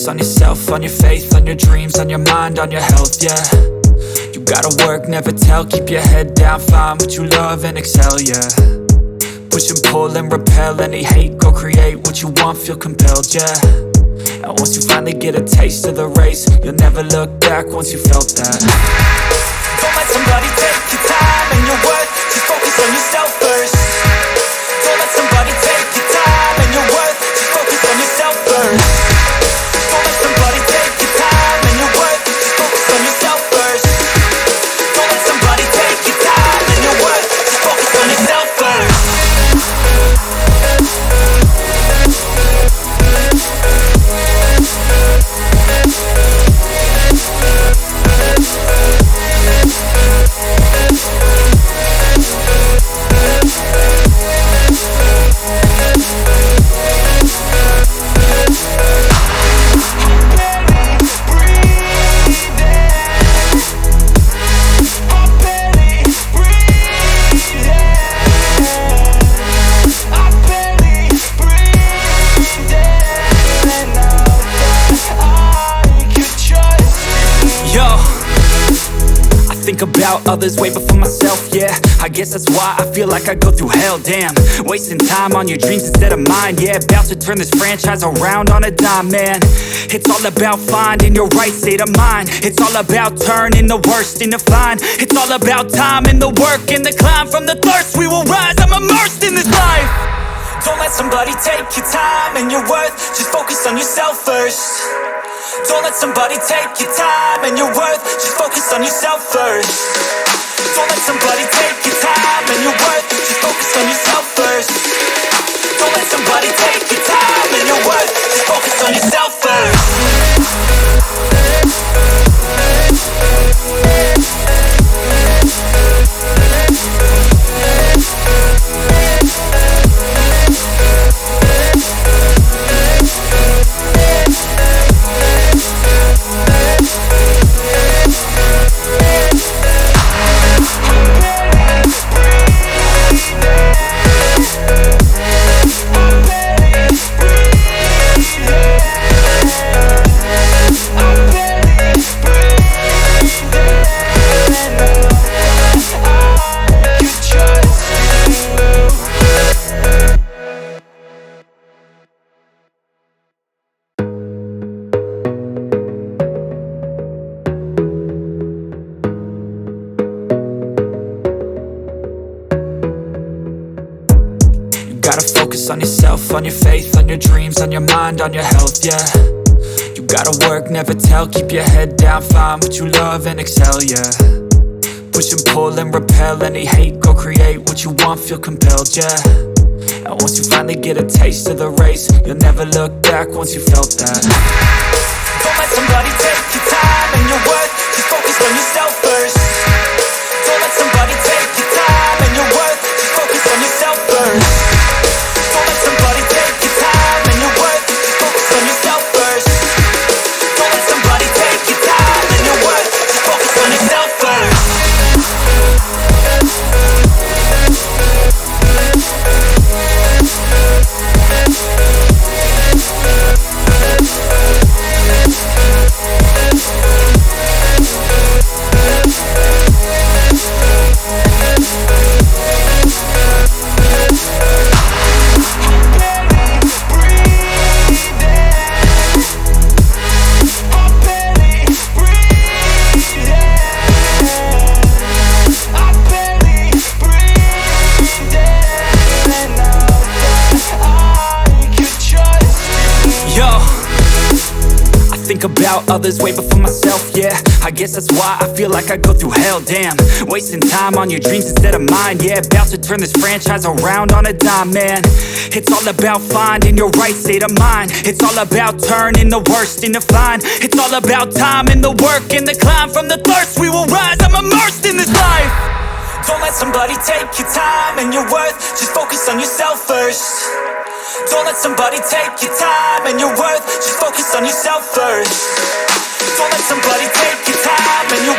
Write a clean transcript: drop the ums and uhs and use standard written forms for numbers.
focus on yourself, on your faith, on your dreams, on your mind, on your health, yeah. You gotta work, never tell, keep your head down, find what you love and excel, yeah. Push and pull and repel any hate, go create what you want, feel compelled, yeah. And once you finally get a taste of the race, you'll never look back once you felt that. Don't let somebody take your time and your worth, just focus on yourself first. Don't let somebody take your time and your worth, just focus on yourself first. Don't let somebody take your time and your worth, just focus on yourself first. Don't let somebody take your time and your worth, just focus on yourself first. Think about others way before myself, yeah. I guess that's why I feel like I go through hell, damn. Wasting time on your dreams instead of mine, yeah. About to turn this franchise around on a dime, man. It's all about finding your right state of mind. It's all about turning the worst into fine. It's all about time and the work and the climb. From the thirst we will rise, I'm immersed in this life. Don't let somebody take your time and your worth, just focus on yourself first. Don't let somebody take your time and your worth, just focus on yourself first. Don't let somebody take your time and your worth, just focus on yourself first. Don't let somebody take your time and your worth, just focus on yourself first. On yourself, on your faith, on your dreams, on your mind, on your health, yeah. You gotta work, never tell, keep your head down, find what you love and excel, yeah. Push and pull and repel any hate, go create what you want, feel compelled, yeah. And once you finally get a taste of the race, you'll never look back once you felt that. Don't let somebody take your time and your worth, just focus on yourself first. Don't let somebody take your time and your worth, just focus on yourself first. Don't let somebody take your time and your worth, just focus on yourself first. Don't let somebody take your time and your worth, just focus on yourself first. About others way before myself, yeah. I guess that's why I feel like I go through hell, damn. Wasting time on your dreams instead of mine, yeah. About to turn this franchise around on a dime, man. It's all about finding your right state of mind. It's all about turning the worst into fine. It's all about time and the work and the climb. From the thirst we will rise, I'm immersed in this life. Don't let somebody take your time and your worth, just focus on yourself first. Don't let somebody take your time and your worth, just focus on yourself first. Don't let somebody take your time and your